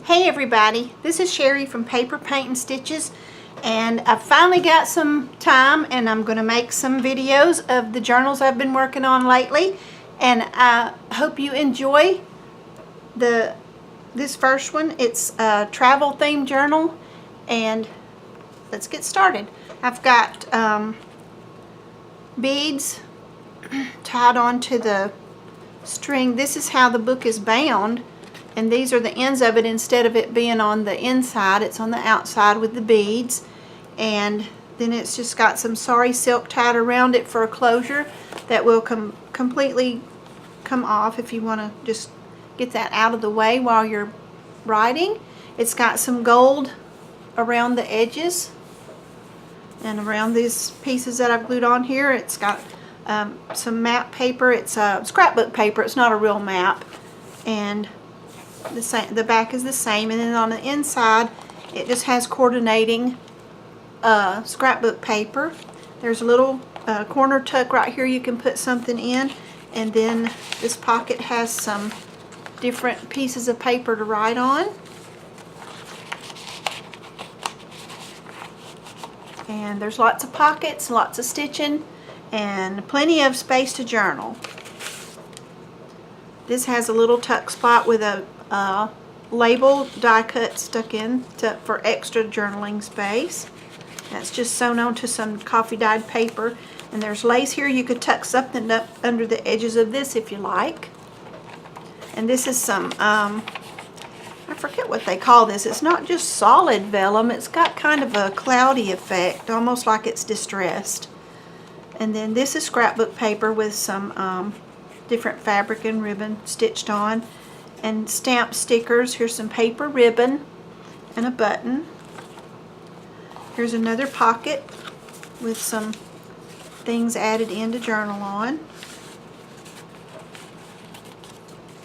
Hey everybody, this is Sherry from PaperPaintNStitches, and I finally got some time and I'm going to make some videos of the journals I've been working on lately, and I hope you enjoy this first one. It's a travel themed journal, and let's get started. I've got beads tied onto the string. This is how the book is bound. And these are the ends of it. Instead of it being on the inside, it's on the outside with the beads. And then it's just got some sari silk tied around it for a closure that will completely come off if you want to just get that out of the way while you're writing. It's got some gold around the edges and around these pieces that I've glued on here. It's got some map paper. It's scrapbook paper. It's not a real map. And the back is the same, and then on the inside it just has coordinating scrapbook paper. There's a little corner tuck right here you can put something in, and then this pocket has some different pieces of paper to write on. And there's lots of pockets, lots of stitching, and plenty of space to journal. This has a little tuck spot with a label die cut stuck in for extra journaling space. That's just sewn onto some coffee dyed paper, and there's lace here. You could tuck something up under the edges of this if you like. And this is some I forget what they call this. It's not just solid vellum, it's got kind of a cloudy effect, almost like it's distressed. And then this is scrapbook paper with some different fabric and ribbon stitched on, and stamp stickers. Here's some paper ribbon and a button. Here's another pocket with some things added in to journal on.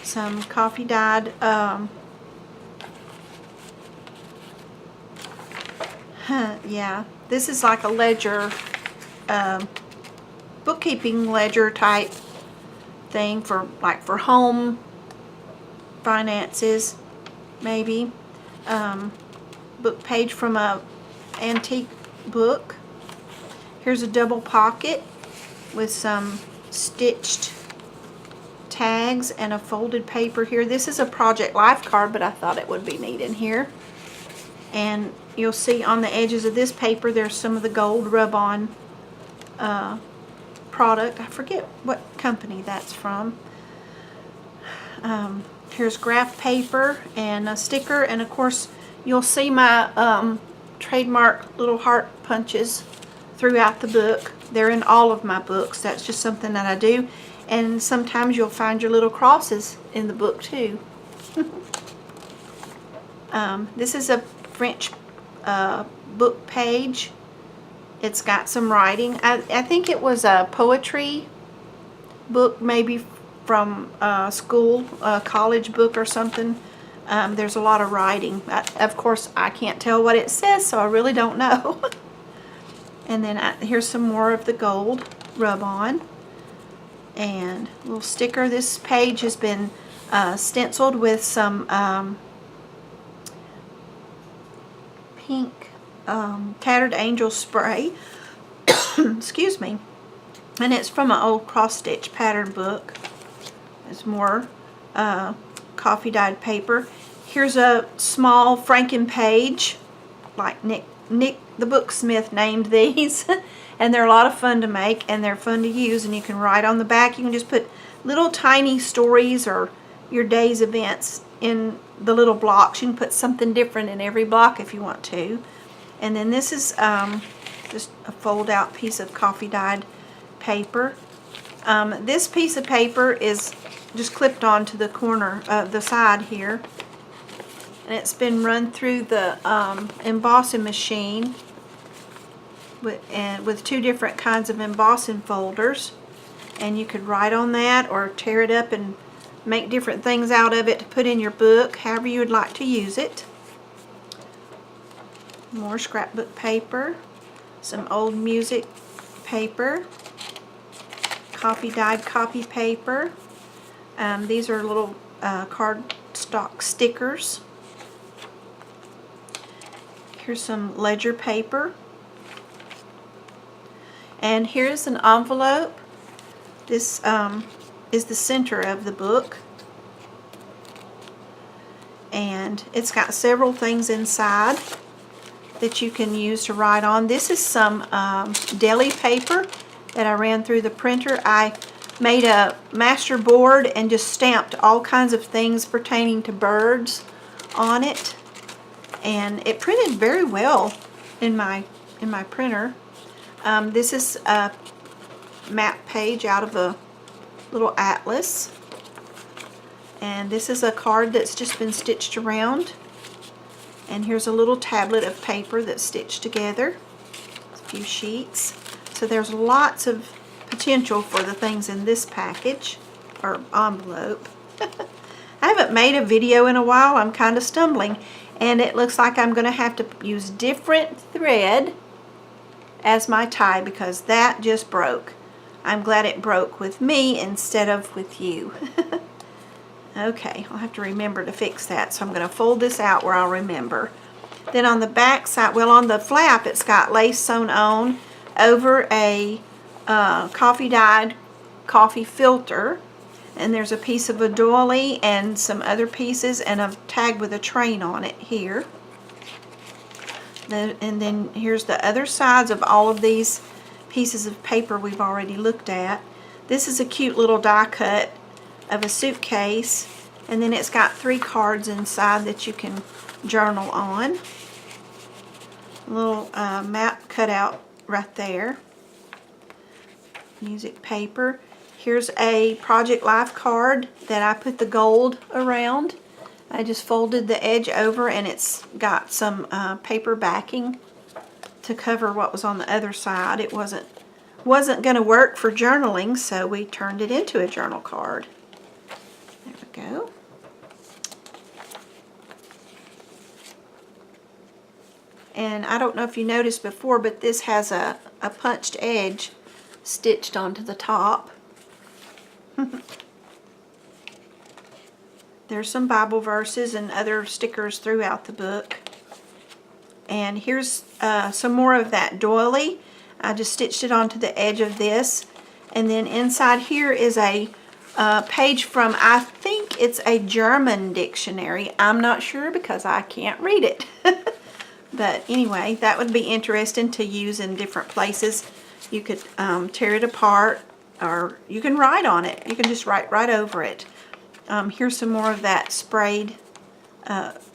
Some coffee dyed yeah, this is like a ledger, bookkeeping ledger type thing for home finances, maybe. Book page from a antique book. Here's a double pocket with some stitched tags and a folded paper here. This is a Project Life card, but I thought it would be neat in here. And you'll see on the edges of this paper there's some of the gold rub-on product. I forget what company that's from. Here's graph paper and a sticker, and of course you'll see my trademark little heart punches throughout the book. They're in all of my books. That's just something that I do, and sometimes you'll find your little crosses in the book too. This is a French book page. It's got some writing. I think it was a poetry book, maybe from school, a college book or something. There's a lot of writing. Of course, I can't tell what it says, so I really don't know. And then here's some more of the gold rub-on. And a little sticker. This page has been stenciled with some pink Tattered Angel spray. Excuse me. And it's from an old cross-stitch pattern book. There's more coffee dyed paper. Here's a small Franken page, like Nick the Booksmith named these. And they're a lot of fun to make, and they're fun to use, and you can write on the back. You can just put little tiny stories or your day's events in the little blocks. You can put something different in every block if you want to. And then this is just a fold out piece of coffee dyed paper. This piece of paper is just clipped onto the corner of the side here, and it's been run through the embossing machine with two different kinds of embossing folders, and you could write on that or tear it up and make different things out of it to put in your book, however you would like to use it. More scrapbook paper, some old music paper, coffee dyed copy paper. These are little cardstock stickers Here's some ledger paper. And here's an envelope. This is the center of the book. And it's got several things inside that you can use to write on. This is some deli paper that I ran through the printer. I made a master board and just stamped all kinds of things pertaining to birds on it. And it printed very well in my printer. This is a map page out of a little atlas. And this is a card that's just been stitched around. And here's a little tablet of paper that's stitched together. A few sheets. So there's lots of potential for the things in this package, or envelope. I haven't made a video in a while. I'm kind of stumbling. And it looks like I'm going to have to use different thread as my tie because that just broke. I'm glad it broke with me instead of with you. Okay, I'll have to remember to fix that. So I'm going to fold this out where I'll remember. Then on the back side, well, on the flap, it's got lace sewn on over a coffee dyed coffee filter. And there's a piece of a doily and some other pieces and a tag with a train on it here. And then here's the other sides of all of these pieces of paper we've already looked at. This is a cute little die cut of a suitcase, and then it's got 3 cards inside that you can journal on. A little map cut out right there. Music paper. Here's a Project Life card that I put the gold around. I just folded the edge over and it's got some paper backing to cover what was on the other side. It wasn't going to work for journaling, so we turned it into a journal card. There we go. And I don't know if you noticed before, but this has a punched edge stitched onto the top. There's some Bible verses and other stickers throughout the book. And here's some more of that doily. I just stitched it onto the edge of this. And then inside here is a page from, I think it's a German dictionary. I'm not sure because I can't read it. But anyway, that would be interesting to use in different places. You could tear it apart, or you can write on it. You can just write right over it. Here's some more of that sprayed,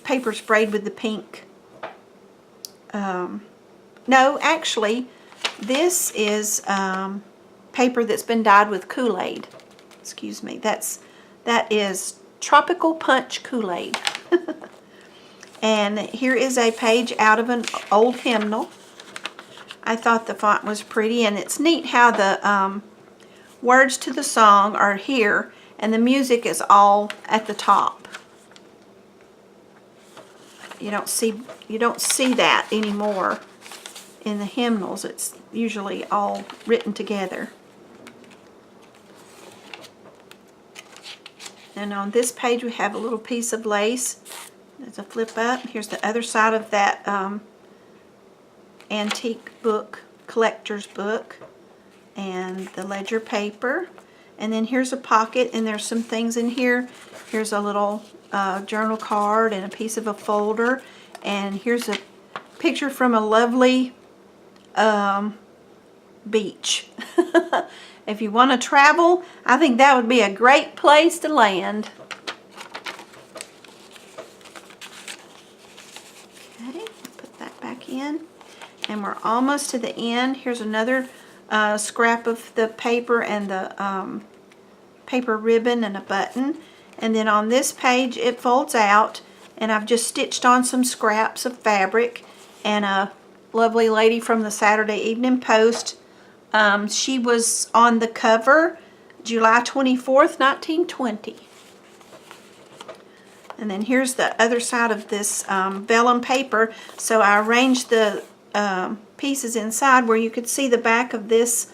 paper sprayed with the pink. No, actually, this is paper that's been dyed with Kool-Aid. Excuse me. That is Tropical Punch Kool-Aid. And here is a page out of an old hymnal. I thought the font was pretty, and it's neat how the words to the song are here and the music is all at the top. You don't see that anymore in the hymnals. It's usually all written together. And on this page we have a little piece of lace. There's a flip up. Here's the other side of that antique book, collector's book, and the ledger paper. And then here's a pocket, and there's some things in here. Here's a little journal card and a piece of a folder. And here's a picture from a lovely beach. If you want to travel, I think that would be a great place to land. Okay, put that back in. And we're almost to the end. Here's another scrap of the paper and the paper ribbon and a button. And then on this page it folds out, and I've just stitched on some scraps of fabric. And a lovely lady from the Saturday Evening Post, she was on the cover July 24th, 1920. And then here's the other side of this vellum paper. So I arranged the pieces inside where you could see the back of this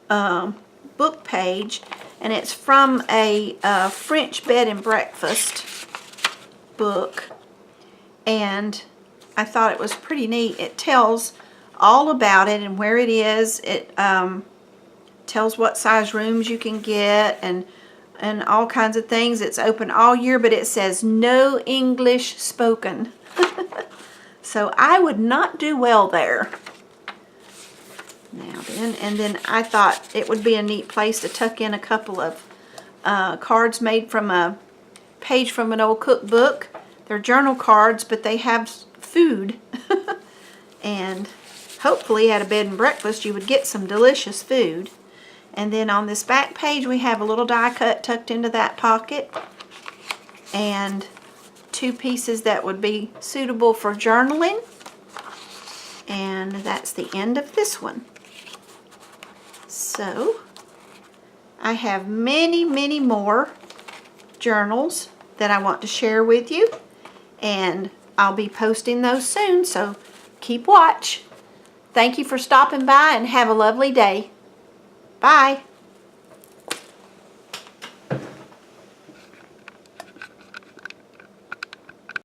book page, and it's from a French bed and breakfast book, and I thought it was pretty neat. It tells all about it and where it is. It tells what size rooms you can get and all kinds of things. It's open all year, but it says no English spoken. So I would not do well there. Now then, and then I thought it would be a neat place to tuck in a couple of cards made from a page from an old cookbook. They're journal cards, but they have food. And hopefully at a bed and breakfast you would get some delicious food. And then on this back page we have a little die cut tucked into that pocket and 2 pieces that would be suitable for journaling. And that's the end of this one. So I have many, many more journals that I want to share with you, and I'll be posting those soon, so keep watch. Thank you for stopping by and have a lovely day. Bye.